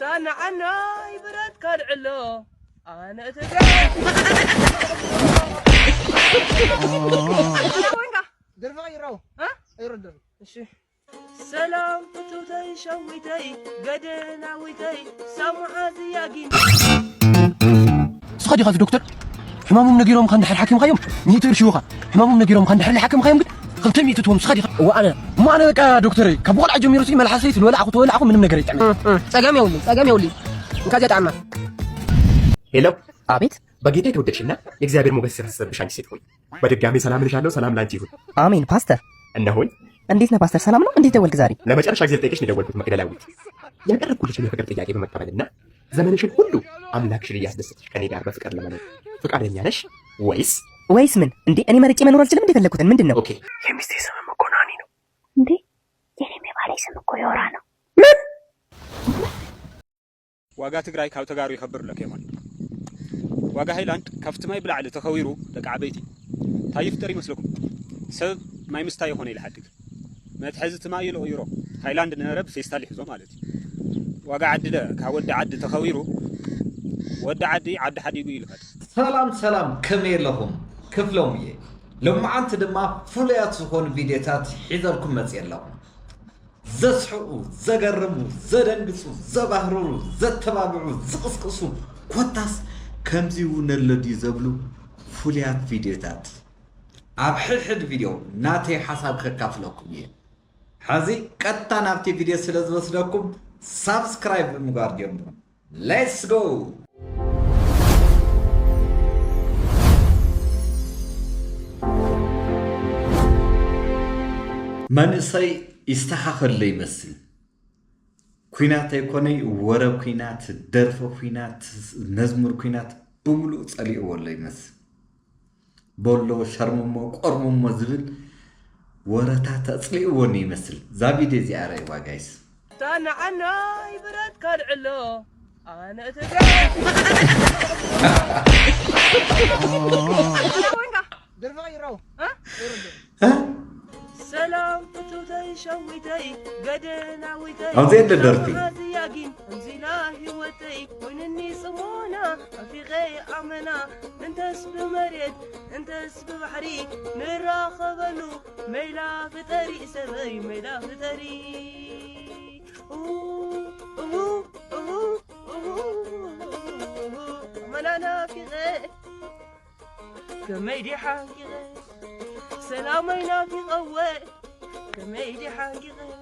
استنى عنا يبرد كالعلو انا وينك درب غيرو ها يردوا ماشي سلام فتوتي شويتي قدنا ويتي سمع زياقين صديق هذا دكتور حمامهم نجيرهم خان دحر حاكم خيم ميتر شيوخه حمامهم نجيرهم خان دحر حاكم خيم قلت ميتتهم صديق وانا ما انا بقى دكتوري كبول عجم يرسي ملحسيت ولا اخو ولا اخو منم ነገር يتعمل صقام يولي እንካዚያ ጣማ ሄሎ አቤት በጌታ የተወደድሽና የእግዚአብሔር ሞገስ ሲፈስብሽ አንቺ ሴት ሆይ በድጋሚ ሰላም ልሻለሁ። ሰላም ላንቺ ይሁን። አሜን። ፓስተር እነሆኝ። እንዴት ነህ ፓስተር? ሰላም ነው? እንዴት ደወልክ ዛሬ? ለመጨረሻ ጊዜ ልጠይቅሽ ነው የደወልኩት መቅደላዊት። ያቀረብኩልሽን የፍቅር ጥያቄ በመቀበልና ዘመንሽን ሁሉ አምላክሽን እያስደሰትሽ ከኔ ጋር በፍቅር ለመኖር ፈቃደኛ ነሽ ወይስ ምን? እንዴ እኔ መርጬ መኖር አልችልም? እንዴ ፈለኩትን ምንድን ነው? ኦኬ የሚስቴ ስም እኮ ናኒ ነው። እንዴ የኔም የባሌ ስም እኮ ዮራ ነው። ዋጋ ትግራይ ካብ ተጋሩ ይኸብር ለከ ይማል ዋጋ ሃይላንድ ካብቲ ማይ ብላዕሊ ተኸዊሩ ደቂ ዓበይቲ እንታይ ይፍጠር ይመስለኩም? ሰብ ማይ ምስታይ ይኾነ ይልሓድግ መትሐዚ እቲ ማይ ይሮ ሃይላንድ ነረብ ፌስታል ይሕዞ ማለት እዩ። ዋጋ ዓድለ ካብ ወዲ ዓዲ ተኸዊሩ ወዲ ዓዲ ዓዲ ሓዲጉ ይልፈድ። ሰላም ከመይ ኣለኹም ክፍሎም እየ ሎማዓንቲ ድማ ፍሉያት ዝኾኑ ቪድዮታት ሒዘልኩም መፅእ ኣለኹ። ዘስሕቁ ዘገርሙ ዘደንግፁ ዘባህርሩ ዘተባብዑ ዝቕስቅሱ ኮታስ ከምዚ እውን ኣለድዩ ዘብሉ ፍሉያት ቪድዮታት ኣብ ሕድሕድ ቪድዮ ናተይ ሓሳብ ከካፍለኩም እየ። ሕዚ ቀጥታ ናብቲ ቪድዮ ስለ ዝወስደኩም ሳብስክራይብ ብምግባር ጀምሩ። ሌትስ ጎ። መንእሰይ ይስተኻኸሎ ይመስል ኩናት ኣይኮነይ ወረብ ኩናት ደርፈ ኩናት መዝሙር ኩናት ብምሉእ ፀሊእዎ ኣሎ ይመስል ቦሎ ሸርሙሞ ቆርሙሞ ዝብል ወረታት ኣፅሊእዎኒ ይመስል። እዛ ቪድዮ እዚኣ ርአይዋ ጋይስ። استنى عنا يبرد كالعلو انا وينك درب غيرو ها ها سلام فتوتي شويتي قدنا ويتي أو زين لدرتي زياقين انزلا هوتي وينني صمونا في غي امنا انت اسب مريت انت اسب بحري نرا خبلو ميلا في طريق سبي ميلا في طريق منانا في غي كميدي حانكي غي سلامينا في غوي كميدي حانكي غي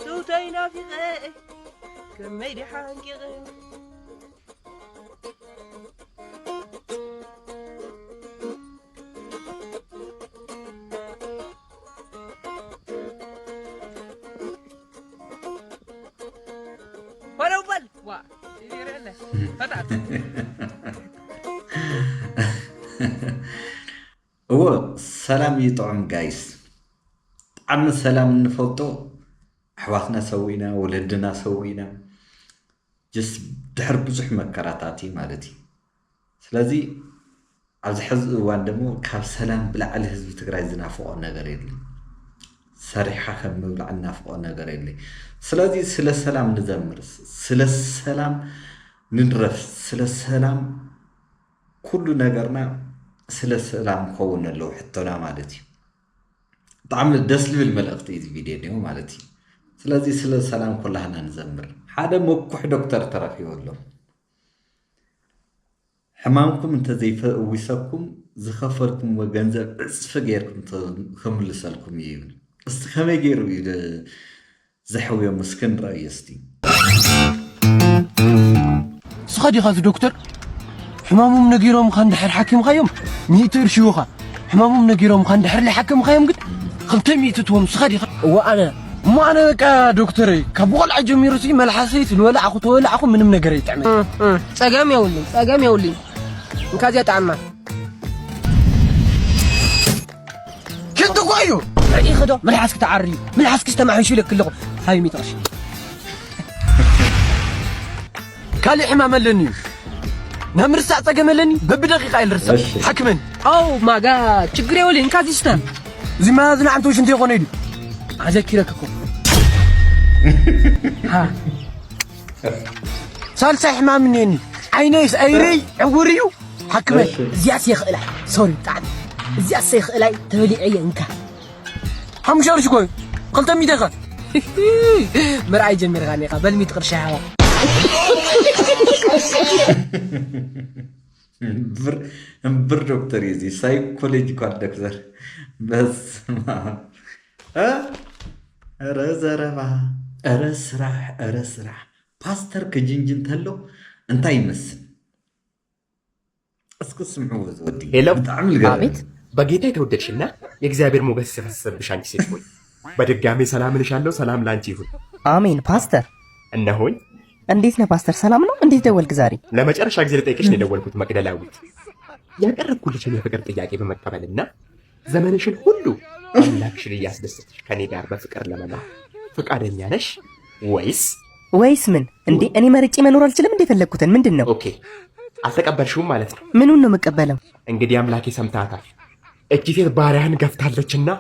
توتينا في غي كميدي حانكي غي ولو بل وا يدير له فتحت هو سلام يطعم جايس عم سلام نفوتو أحواتنا سوينا ولدنا سوينا جس دحر بزح مكراتاتي مالتي سلازي عز حز واندمو كاب سلام بلا على حزب تقرأ زنافقو نغير يلي صريحة خم بلا عنافقو نغير يلي سلازي سلا سلام نزمر سلا سلام ندرف سلا سلام كل نغرنا سلا سلام كون له حتى مالتي طعم الدسل بالملقتي دي فيديو ديو مالتي سلازي سلا سلام كلنا نزمر هذا مكح دكتور ترفي والله حمامكم انت زي ويسكم زخفركم وجنزب اسف غيركم خمل سالكم يبن استخمي غيرو زحوي مسكن رايستي صديق هذا دكتور حمامهم نجيرهم خان دحر حاكم خيم ميتر شيوخه حمامهم نجيرهم خان دحر لحاكم خيم قد خلت ميتتهم صديق وانا ما انا بقى دكتوري كبول عجم يرسي ملحسيت ولا اخو منم ነገር يتعمل صقام يولي እንካዚያ ጣማ كنت قايو رأي خدو ملحسك تعري ملحسك استمعوا لك كله هاي ميترش كالي حمام لني نمر ساعة تقملني ببدقيقة يلرسل حكمن او ما جاد ችግር يولي እንካዚ ስተ زي ما زنا انتو شنتي يقونيدي اذكركم ها ሳልሳይ ሕማም እኒአኒ ዓይነይስ ኣይረይ ዕውርዩ ሓክመይ እዚኣስ የኽእላይ ሶሪ ብጣዕሚ እዚኣስ የኽእላይ ተበሊዐ እየ እንካ 5 ቅርሺ ኮይኑ 200 ኸ ምርኣይ ጀሚርካኒ ኢኻ በል 100 ቅርሺ ሃባ እምብር ዶክተር እዚ ሳይኮሎጂካል ዶክተር በስመ አብ ኧረ ዘረባ ኧረ ስራሕ ፓስተር ከጅንጅን ተሎ እንታይ ይመስል እስኪ ስምዑ ወዲ ሄሎ በጣም ልገባ አቤት በጌታ የተወደድሽና የእግዚአብሔር ሞገስ ሲፈስብሽ አንቺ ሴት ሆይ በድጋሜ ሰላም እልሻለሁ። ሰላም ላንቺ ይሁን። አሜን። ፓስተር እነሆኝ። እንዴት ነህ ፓስተር? ሰላም ነው? እንዴት ደወልክ ዛሬ? ለመጨረሻ ጊዜ ልጠይቅሽ ነው የደወልኩት መቅደላዊት። ያቀረብኩልሽን የፍቅር ጥያቄ በመቀበልና ዘመንሽን ሁሉ አምላክሽን እያስደሰትሽ ከኔ ጋር በፍቅር ለመኖር ፈቃደኛ ነሽ ወይስ ምን እንዴ? እኔ መርጬ መኖር አልችልም እንዴ? ፈለግኩትን ምንድን ነው? ኦኬ አልተቀበልሽውም ማለት ነው። ምኑን ነው የምቀበለው? እንግዲህ አምላኬ ሰምታታል። እቺ ሴት ባሪያህን ገፍታለችና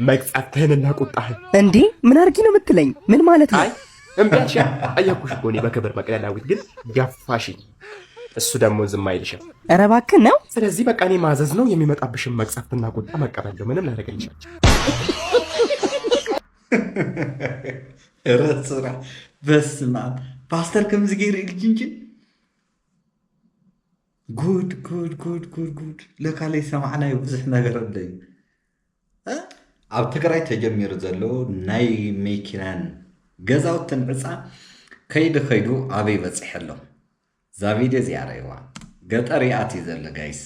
መቅጻትህንና ቁጣህን። እንዴ ምን አርጊ ነው የምትለኝ? ምን ማለት ነው? አይ እምቢያሽ ጠየኩሽ እኮ እኔ በክብር መቅደላዊት፣ ግን ገፋሽኝ። እሱ ደግሞ ዝም አይልሽም። ኧረ እባክህ ነው። ስለዚህ በቃ እኔ ማዘዝ ነው፣ የሚመጣብሽን መቅጻትና ቁጣ መቀበል ነው። ምንም ላደርግልሽ ኧረ ስራ በስመ አብ ፓስተር ከምዚ ገይሩ ኢልጅንጅን ጉድ ለካለይ ሰማዕናዮ ብዙሕ ነገር ኣለዩ። ኣብ ትግራይ ተጀሚሩ ዘሎ ናይ መኪናን ገዛውትን ዕፃ ከይዱ ኣበይ በፂሕ ኣሎ? እዛ ቪድዮ እዚኣ ርእይዋ ገጠር ይኣትዩ ዘሎ ጋይስ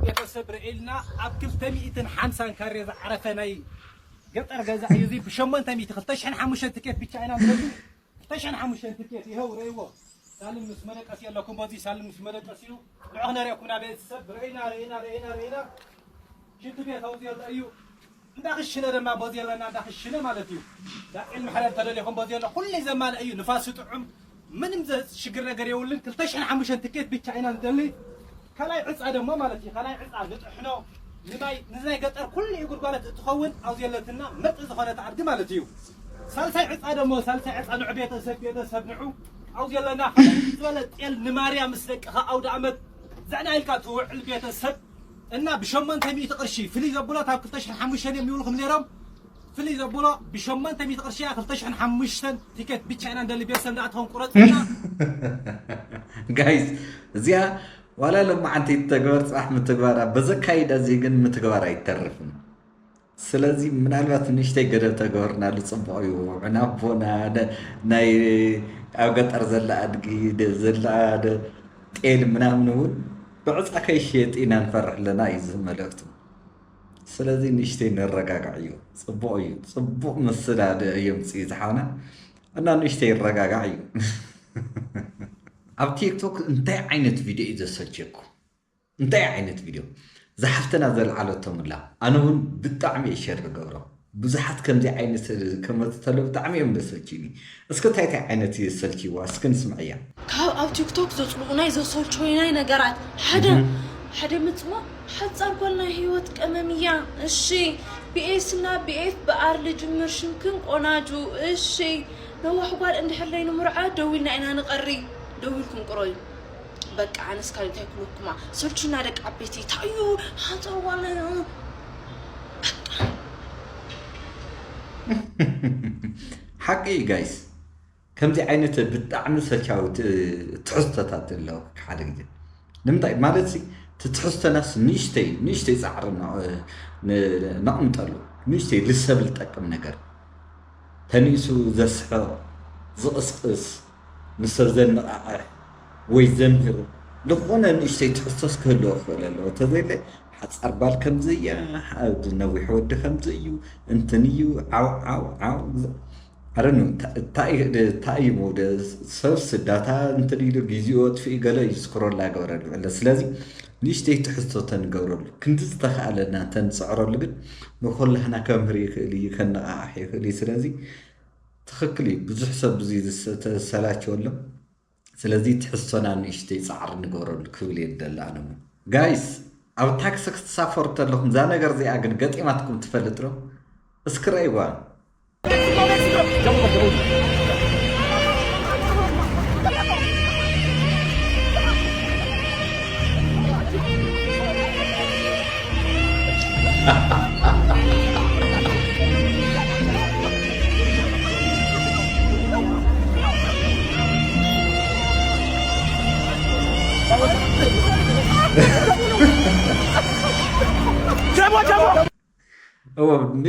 ቤተሰብ ርኢልና ኣብ 250 ካሬ ዝዓረፈ ናይ ገጠር ገዛ እዩ እዚ ብ800 205 ትኬት ብቻ ኢና ንረዱ 205 ትኬት ይኸው ርእይዎ ሳልም ምስ መደቀሲ ኣለኩም በዚ ሳልም ምስ መደቀሲ እዩ ንዑ ነሪአኩምና ቤተሰብ ርኢና ሽንት ቤት ኣውፅኡ ዘሎ እዩ እንዳክሽነ ድማ በዚ ኣለና እንዳክሽነ ማለት እዩ ዳዕል ምሕረር ተደሊኹም በዚ ኣሎ ኩሉ ዘማልእ እዩ ንፋስ ጥዑም ምንም ዘሽግር ነገር የውልን 205 ትኬት ብቻ ኢና ንደሊ ከላይ ዕፃ ደሞ ማለት እዩ ከላይ ዕፃ ዝጥሕኖ ንናይ ገጠር ኩሉ ጉድጓለት እትኸውን ኣውዚ ኣለትና መጥ ዝኾነ ተዓዲ ማለት እዩ ሳልሳይ ዕፃ ደሞ ሳልሳይ ዕፃ ንዑ ቤተሰብ ንዑ ኣውዚ ኣለና ዝበለ ጤል ንማርያም ምስ ደቅኻ ኣውደ ዓመት ዘዕና ኢልካ ትውዕል ቤተሰብ እና ብ800 ቅርሺ ፍልይ ዘብሎ ካብ 205 የሚውልኩም ነይሮም ፍልይ ዘብሎ ብ800 ቅርሺ 205 ቲኬት ብቻ ኢና እንደሊ ቤተሰብ እንዳእትኸውን ቁረፅና ጋይስ እዚኣ ዋላ ለማዓንቲ ተግባር ፅባሕ ምትግባራ በዘካይዳ እዚ ግን ምትግባር ኣይተርፍን። ስለዚ ምናልባት ንእሽተይ ገደብ ተገበርናሉ ፅቡቅ እዩ። ዕናቦና ናይ ኣብ ገጠር ዘላ ኣድጊ ዘላ ጤል ምናምን እውን ብዕፃ ከይሽየጥ ኢና ንፈርሕ ኣለና እዩ ዝመልእክቱ። ስለዚ ንእሽተይ ንረጋጋዕ እዩ። ፅቡቅ እዩ። ፅቡቅ ምስላ የምፅእ ዝሓውና እና ንእሽተይ ይረጋጋዕ እዩ። ኣብ ቲክቶክ እንታይ ዓይነት ቪድዮ እዩ ዘሰልቸኩ? እንታይ ዓይነት ቪድዮ ዝሓፍተና ዘለዓለቶምላ ኣነ እውን ብጣዕሚ እየ ሸር ዝገብሮ ብዙሓት ከምዚ ዓይነት ከመተተሎ ብጣዕሚ እዮም ዘሰልችኒ። እስኪ እንታይ ዓይነት እዩ ዘሰልችይዋ? እስኪ ንስምዕ እያ። ካብ ኣብ ቲክቶክ ዘፅልኡናይ ዘሰልችወናይ ነገራት ሓደ ምፅማቅ ሓፃር ጓልና ህይወት ቀመም እያ። እሺ ቢኤስ እና ቢኤፍ በኣር ልጅምር ሽምክን ቆናጁ እሺ ነዋሕ ጓል እንድሕለይ ንምርዓ ደዊልና ኢና ንቐሪ ደዊልኩም ቅረዩ በቃ ኣነስ ካል እንታይ ክልኩማ ሰልችና ደቂ ዓበይቲ ታዩ ሓፃር ጓልና ሓቂ ጋይስ ከምዚ ዓይነት ብጣዕሚ ሰልቻዊ ትሕዝቶታት ኣለዎ ሓደ ግዜ ንምንታይ ማለት ትሕዝቶናስ ንእሽተይ ፃዕሪ ነቕምጠሉ ንእሽተይ ልሰብ ዝጠቅም ነገር ተኒሱ ዘስሕቕ ዝቕስቅስ ንሰብ ዘነቓቕሕ ወይ ዘምህር ዝኾነ ንእሽተይ ትሕዝቶስ ክህልዎ ክኽእል ኣለዎ ተዘይለ ሓፃር ጓል ከምዚ እያ ነዊሕ ወዲ ከምዚ እዩ እንትን እዩ ዓው ኣረኑ እንታይ እዩ ሞደ ሰብስ ዳታ እንትን ኢሉ ግዚኦ ጥፊኡ ገለ እዩ ስክሮላ ገበረሉ ዕለ ስለዚ ንእሽተይ ትሕዝቶ ተንገብረሉ ክንዲ ዝተኽኣለና ተንፅዕረሉ ግን ንኩላህና ከምህር ይኽእል እዩ ከነቓቕሕ ይኽእል እዩ ስለዚ ትኽክል እዩ ብዙሕ ሰብ ብዙ ዝተሰላቸወሎ ስለዚ ትሕዝቶና ንእሽተይ ፃዕሪ ንገብረሉ ክብል የደላ ኣነ ጋይስ ኣብ ታክሲ ክትሳፈሩ ተለኹም እዛ ነገር እዚኣ ግን ገጢማትኩም ትፈልጥ ዶ? እስኪ ረእይዋ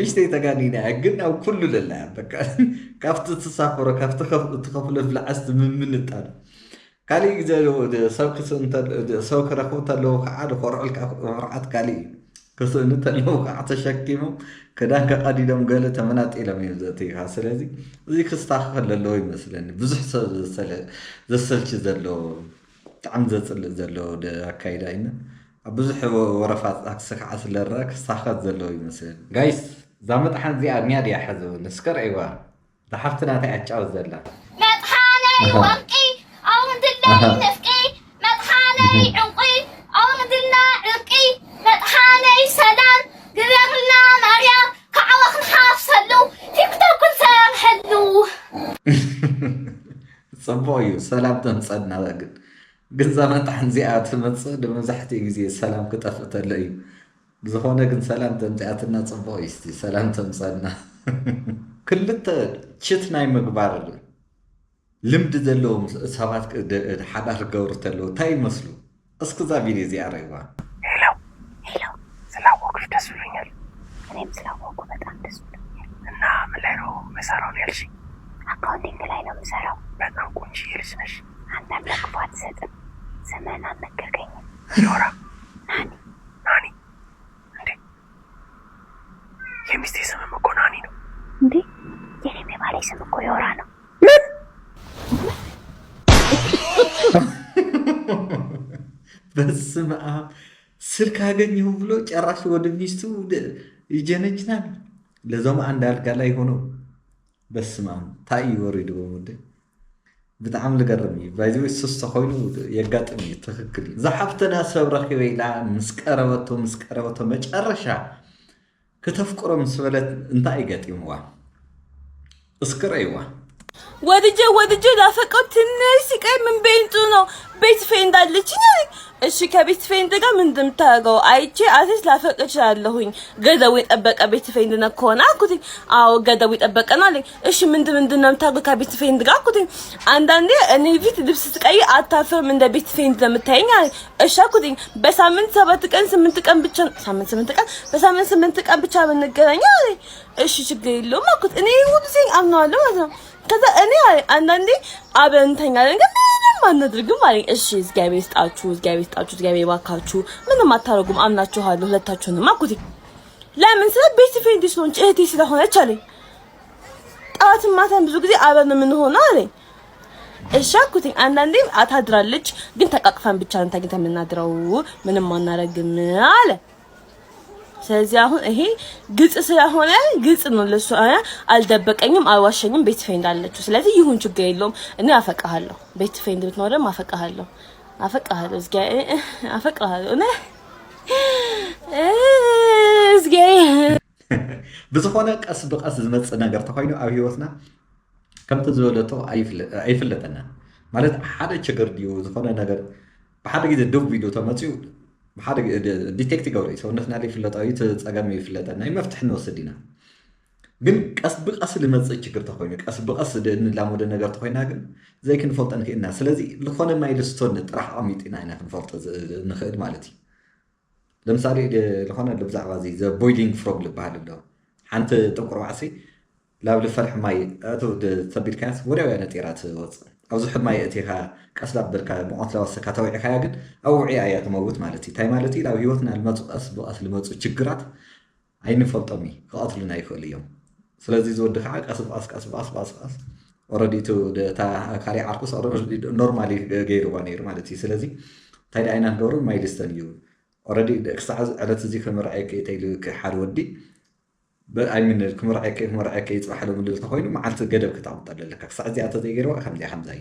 مشتي تقانينا قلنا وكل لله بقى كافت تسافر كافت تخفل في العست من التاني كالي إذا سوك رخوت له عاد فرعت كالي كسنت له قعدت شكيمه كدان كقديدم قال تمنات إلى ميزاتي حاسلازي زي كستاخل له يمثلني بزح زسلش زلو عم زلو ده كايداينا بزح ورفات أكسك عسل الراك استاخذ زلو يمثل جايس زامت حن زي أرميا دي أحزو نسكر أيوة ضحفتنا تأجعو زلا مدحاني وقي أو مدلنا نفقي مدحاني عقي أو مدلنا عقي مدحاني سلام قررنا مريم كعوخ نحافظلو تيك توك نسامحلو صبويو سلام تنصدنا لقد قد زمان تحن زيات في متصد مزحتي جزي السلام كتفت اللي بزخونا قد سلام تنزياتنا صبويستي سلام تنصدنا كلتا شتنا مقبار لمد زلو سوات حدار قورت له تاي مسلو اسكو زابيني زيارة يوا هلو سلاوك في تسفينيال أنا مسلاوك بتاع تسفينيال أنا مليرو مسارون يلشي أكاونتينج لاينو مسارو بقى كونشي يلسنش عندنا بلاك فات ستم زمان عندك كركين يورا ناني انتي يمستي سمم مكو ناني نو انتي يرمي بالي سمكو يورانو بس ما سلك هاجنيهم بلو ጨራሽ ወደ ሚስቱ ይጀነጅናል ለዛም አንድ አልጋ ላይ ሆኖ በስማ ታይ ወሪዶ ወደ بتعامل لقرمي بايزوي سوسة خوينو يقاطني تخكل زحفتنا سبرخي ويلا مسكربتو مجرشا كتفكر مسولت انت ايقاتي موا اسكر ايوا ወድጄ ላፈቀው ትንሽ ሲቀር ምን ቤንቱ ነው ቤት ፍሬንድ አለችኝ እሺ ከቤት ፍሬንድ ጋር ምን እንደምታደርገው አይቼ አትሊስት ላፈቅር እችላለሁኝ ገደቡ የጠበቀ ቤት ፍሬንድ ነው ከሆነ አልኩት አዎ ገደቡ የጠበቀ ነው አለኝ እሺ ምንድን ነው የምታደርገው ከቤት ፍሬንድ ጋር አልኩት አንዳንዴ እኔ ፊት ልብስ ስቀይ አታፍርም እንደ ቤት ፍሬንድ ለምታየኝ አለኝ እሺ አልኩት በሳምንት 7 ቀን 8 ቀን ብቻ በሳምንት 8 ቀን ብቻ ብንገናኝ አለኝ እሺ ችግር የለውም አልኩት እኔ ሁሉ ጊዜ አምናለሁ ማለት ነው ከዛ እኔ አንዳንዴ አበንተኛ ነገር ምንም አናድርግም አለኝ እሺ እግዚአብሔር ይስጣችሁ ባካችሁ ምንም አታረጉም አምናችኋለሁ ሁለታችሁንም አልኩት ለምን ስለ ቤት ፍሬንድ ስለሆነች እህቴ ስለሆነች አለኝ ጣዋትም ማታም ብዙ ጊዜ አበን ምን ሆነ አለኝ እሺ አልኩት አንዳንዴ አታድራለች ግን ተቃቅፈን ብቻ ነው ተገኝተን የምናድረው ምንም አናረግም አለ ስለዚህ አሁን ይሄ ግልጽ ስለሆነ ግልጽ ነው ለሱ አልደበቀኝም አልዋሸኝም ቤት ፍሬንድ አለችው ስለዚህ ይሁን ችግር የለውም እኔ አፈቃለሁ ቤት ፍሬንድ ብትኖርም አፈቃለሁ እኔ እዝጌ بزخونه قص بقص زمص ነገር ተኮይኑ ኣብ ህይወትና ከምቲ ዝበለቶ ኣይፍለጠና ማለት ሓደ ችግር ዲዩ ዝኾነ ነገር በሓደ ግዜ ደው ቢሉ ተመጽኡ بحد ديتكت جوري سو نحن اللي في اللطايت تساقمي في اللطايت ناي مفتح نوصدينا ግን ቀስ በቀስ ልመጽ ችግር ተኮይኑ ቀስ በቀስ እንላመደ ነገር ተኮይና ግን ዘይ ክንፈልጥ እንከና ስለዚህ ለኾነ ማይልስቶን ጥራህ አሚጥና አይና ክንፈልጥ ንኽእል ማለት እዩ ለምሳሌ ለኾነ ለብዛዕባ እዚ ዘ ቦይሊንግ ፍሮግ ልባሃል ኣሎ ሓንቲ ጥቁር ዋዕሲ ላብ ልፈርሕ ማይ ኣቶ ተቢልካስ ወዲያው ያነጢራት ወጽ ኣብዚ ሕማይ እቲኻ ቀስ ላብልካ ሙቐት ለወሰካ ተውዒካ ግን ኣውዒ ኣያ ትመውት ማለት እዩ ታይ ማለት እዩ ላብ ህይወትና ልመፁ ቀስ በቀስ ልመፁ ችግራት ኣይንፈልጦም ክቐትሉና ይኽእል እዮም ስለዚ ዝወዲ ከዓ ቀስ በቀስ ኦልሬዲ ቱ ታ ካሊእ ዓርኩስ ኖርማሊ ገይርዋ ነይሩ ማለት እዩ ስለዚ እንታይ ዳ ዓይነት ገብሩ ማይልስተን እዩ ኦልሬዲ ክሳዕ ዕለት እዚ ክምርዓይ ከይተይሉ ሓደ ወዲ በአይምን ክምርዓይ ይፅባሕ ሎ ምልል ተኮይኑ መዓልቲ ገደብ ክተቕምጥ ኣለካ ክሳዕ እዚኣ ተዘይገይርዋ ከምዚ እዩ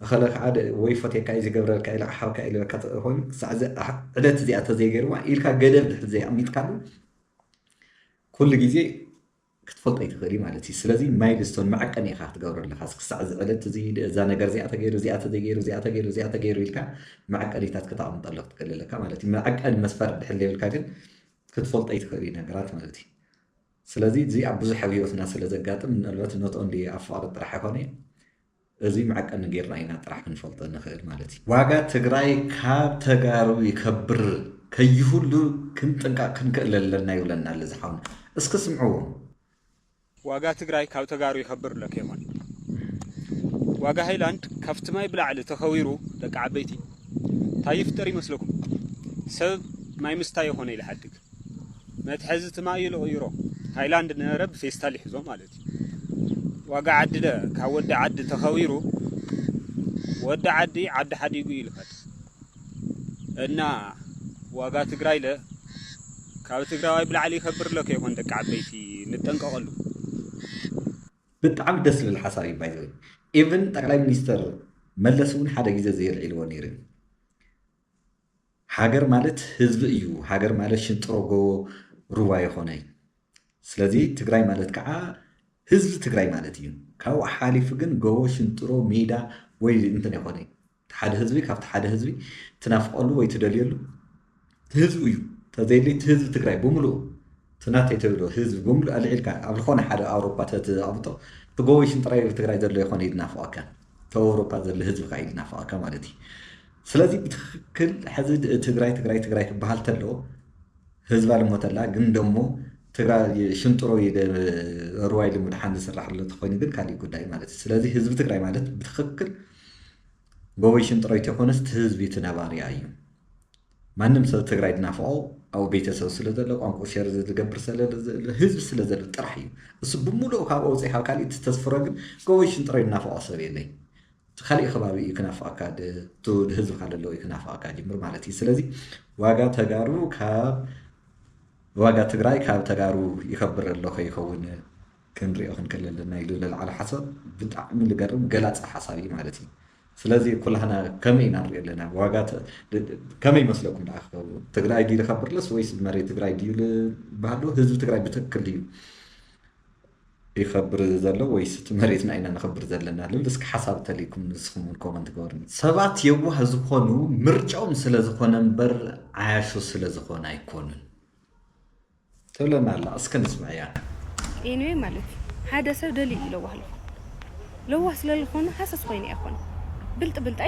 እኸለ ከዓ ወይ ፈቴካ እዩ ዝገብረልካ ኢለ ሓውካ ኢለካ ኮይኑ ክሳዕ ዕለት እዚኣ ተዘይገይርዋ ኢልካ ገደብ ድሕሪ ዘይኣሚጥካሉ ኩሉ ግዜ ክትፈልጦ ይትኽእሊ ማለት እዩ ስለዚ ማይልስቶን መዐቀኒ ኢኻ ክትገብሮ ኣለካ ክሳዕ ዝዕለት እዛ ነገር እዚኣ ተገይሩ እዚኣ ተገይሩ እዚኣ ተገይሩ እዚኣ ተገይሩ ኢልካ መዐቀኒታት ከተቐምጠሎ ክትክእል ኣለካ ማለት እዩ መዐቀኒ መስፈር ድሕል የብልካ ግን ክትፈልጦ ይትኽእሊ ነገራት ማለት እዩ ስለዚ እዚ ኣብ ብዙሕ ኣብ ሂወትና ስለ ዘጋጥም ምናልባት ኖት ኦንሊ ኣብ ፍቅሪ ጥራሕ ኣይኮነ እዚ መዐቀኒ ጌርና ኢና ጥራሕ ክንፈልጦ ንኽእል ማለት እዩ ዋጋ ትግራይ ካብ ተጋሩ ይከብር ከይሁሉ ክንጥንቃቅ ክንክእል ኣለና ይብለና ኣሎ ዝሓውና እስኪ ስምዕዎ ዋጋ ትግራይ ካብ ተጋሩ ይከብር ለከይሞን ዋጋ ሃይላንድ ካብቲ ማይ ብላዕሊ ተኸዊሩ ደቂ ዓበይቲ እንታይ ይፍጠር ይመስለኩም ሰብ ማይ ምስታይ ይኾነ ይልሓድግ መትሐዚ ትማይ ይልቕይሮ ሃይላንድ ነረብ ፌስታል ይሕዞ ማለት እዩ ዋጋ ዓዲ ለ ካብ ወዲ ዓዲ ተኸዊሩ ወዲ ዓዲ ዓዲ ሓዲጉ ይልፈት እና ዋጋ ትግራይ ለ ካብ ትግራዋይ ብላዕሊ ይከብር ለከይኮን ደቂ ዓበይቲ ንጠንቀቐሉ ብጣዕሚ ደስ ዝብል ሓሳብ እዩ ባይዘ ኢቭን ጠቅላይ ሚኒስተር መለስ እውን ሓደ ግዜ ዘየልዒልዎ ነይሩ ሃገር ማለት ህዝቢ እዩ ሃገር ማለት ሽንጥሮ ጎቦ ሩባ ይኾነ ስለዚ ትግራይ ማለት ከዓ ህዝቢ ትግራይ ማለት እዩ ካብኡ ሓሊፉ ግን ጎቦ ሽንጥሮ ሜዳ ወይ እንትን ይኾነ ሓደ ህዝቢ ካብቲ ሓደ ህዝቢ ትናፍቀሉ ወይ ትደልየሉ ህዝቢ እዩ ተዘይለይ ህዝቢ ትግራይ ብምሉእ ትናተይ ተብሎ ህዝቢ ብምሉእ ኣልዒልካ ኣብ ዝኾነ ሓደ ኣውሮፓ ተተኣብጦ ትጎቦ ሽንጥራይ ትግራይ ዘሎ ይኾነ ይድናፍቐካ ተኣውሮፓ ዘሎ ህዝቢ ከዓ ይድናፍቐካ ማለት እዩ ስለዚ ብትክክል ሕዚ ትግራይ ትግራይ ትግራይ ክበሃል ተሎ ህዝባ ልሞተላ ግን ደሞ ትግራይ ሽንጥሮ ሩዋይ ልምድሓን ዝስራሕሎ ተኮይኑ ግን ካሊእ ጉዳይ ማለት እዩ ስለዚ ህዝቢ ትግራይ ማለት ብትክክል ጎቦይ ሽንጥሮ ይተኮነስ ህዝቢ ትነባርያ እዩ ማንም ሰብ ትግራይ ድናፍቆ ኣብ ቤተሰብ ስለ ዘሎ ቋንቋ ሸር ዝገብር ስለ ህዝቢ ስለ ዘሎ ጥራሕ እዩ እሱ ብምሉእ ካብ ኣውፅኢኻ ካሊእ ተስፍሮ ግን ጎቦይ ሽንጥሮ ይናፍቆ ሰብ የለይ ካሊእ ከባቢ እዩ ክናፍቐካ ህዝቢ ካለለዎ እዩ ክናፍቐካ ጅምር ማለት እዩ ስለዚ ዋጋ ተጋሩ ካብ ዋጋ ትግራይ ካብ ተጋሩ ይከብር ኣሎ ከይኸውን ክንሪኦ ክንክእል ኣለና ኢሉ ዝለዓለ ሓሳብ ብጣዕሚ ዝገርም ገላፂ ሓሳብ እዩ ማለት እዩ ስለዚ ኩላህና ከመይ ኢና ንሪኦ ኣለና ዋጋ ከመይ ይመስለኩም ደኣ ክኸውን ትግራይ ድዩ ዝከብርለስ ወይስ መሬት ትግራይ ድዩ ዝበሃሉ ህዝቢ ትግራይ ብትክክል ድዩ ይከብር ዘሎ ወይስ እቲ መሬትና ኢና ንኽብር ዘለና ልብል እስኪ ሓሳብ ተለይኩም ንስኹም እውን ኮመንት ገበሩኒ ሰባት የዋህ ዝኾኑ ምርጫኦም ስለ ዝኾነ እምበር ዓያሹ ስለ ዝኾነ ኣይኮኑን ትብለና ኣላ እስከ ንስምዕ እያ ኤኒዌይ ማለት ሓደ ሰብ ደሊኡ ይለዋህ ለዋህ ስለዝኾነ ሓሰስ ኮይኑ ኣይኮነ ብልጥ ብልጥ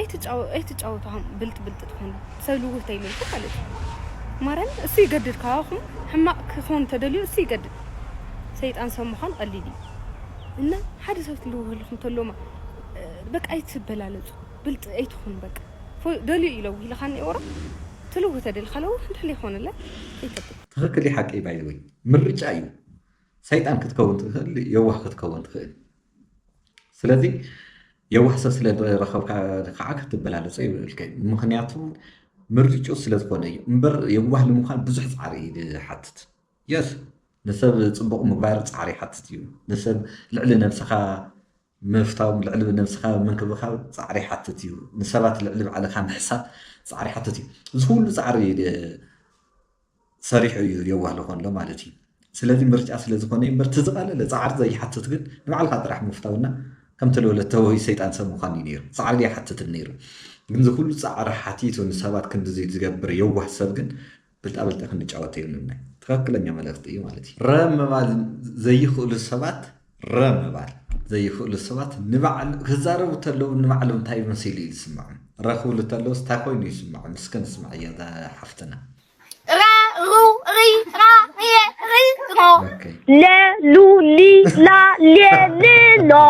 ኣይትጫወቱም ብልጥ ብልጥ ትኾኑ ሰብ ልውህ ተይልልኩ ማለት እዩ ማርያም እሱ ይገድድ ካብኹም ሕማቅ ክኾን ተደልዩ እሱ ይገድድ ሰይጣን ሰብ ምዃን ቀሊል እዩ እና ሓደ ሰብ ትልውህልኩም ተሎማ በቃ ኣይትበላለፁ ብልጥ ኣይትኾኑ በቃ ደልዩ ይለውህ ኢልካኒ ወራ ትልውህ ተደልካ ለውህ እንድሕሊ ይኾነለ ይከብድ ትክክል ሓቂ ባይዘወይ ምርጫ እዩ ሰይጣን ክትከውን ትኽእል የዋህ ክትከውን ትኽእል ስለዚ የዋህ ሰብ ስለረኸብካ ከዓ ክትበላለፆ ይብልከ ምክንያቱ ምርጭኡ ስለዝኾነ እዩ እምበር የዋህ ንምዃን ብዙሕ ፃዕሪ ሓትት የስ ንሰብ ፅቡቕ ምግባር ፃዕሪ ሓትት እዩ ንሰብ ልዕሊ ነብስኻ ምፍታው ልዕሊ ነብስኻ ምንክብኻብ ፃዕሪ ሓትት እዩ ንሰባት ልዕሊ ባዕልኻ ምሕሳብ ፃዕሪ ሓትት እዩ እዚ ኩሉ ፃዕሪ ሰሪሑ እዩ የዋህ ዝኾንሎ ማለት እዩ ስለዚ ምርጫ ስለዝኾነ እምበር ትዝቐለለ ፃዕሪ ዘይሓትት ግን ንባዕልካ ጥራሕ ምፍታውና ከም ትልወለተ ወይ ሰይጣን ሰብ ምዃን እዩ ነይሩ ፃዕሪ ኣይሓትትን ነይሩ ግን እዚ ኩሉ ፃዕሪ ሓቲቱ ንሰባት ክንዲ ዝገብር የዋህ ሰብ ግን ብልጣብልጣ ክንጫወት የብልና ትክክለኛ መልእኽቲ እዩ ማለት እዩ ረብ ምባል ዘይኽእሉ ሰባት ረብ ምባል ዘይኽእሉ ሰባት ንባዕሉ ክዛረቡ ተለዉ ንባዕሎም እንታይ መሲሉ እዩ ዝስምዖም ረኽብሉ ተለዉ ስታይ ኮይኑ ይስምዖም እስከ ንስማዕ እያ ሓፍትና Le lou li la le le lo.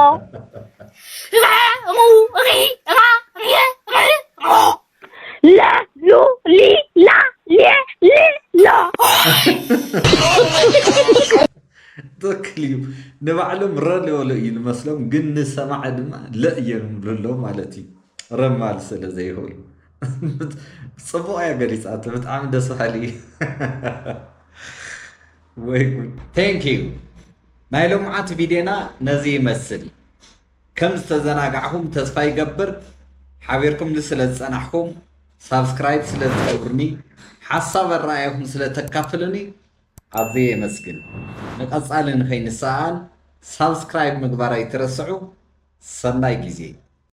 La lou li la le lo. ትክክል እዩ ንባዕሎም ረ ዝበሉ እዩ ንመስሎም ግን ንሰማዕ ድማ ለ እዮም ብሎ ማለት እዩ ረማል ስለ ዘይኽእሉ ፅቡቅ እያ ገሊፃት ብጣዕሚ ደስ በሃሊ ወይ ጉድ ቴንክ ዩ ናይ ሎምዓት ቪድዮና ነዚ ይመስል ከም ዝተዘናጋዕኹም ተስፋ ይገብር ሓቢርኩም ስለ ዝፀናሕኩም ሳብስክራይብ ስለ ዝገብሩኒ ሓሳብ ኣረኣያኩም ስለ ተካፍሉኒ أزي مسكن نقص على نخين الساعة سبسكرايب مقبرة يترسعوا سناي جزي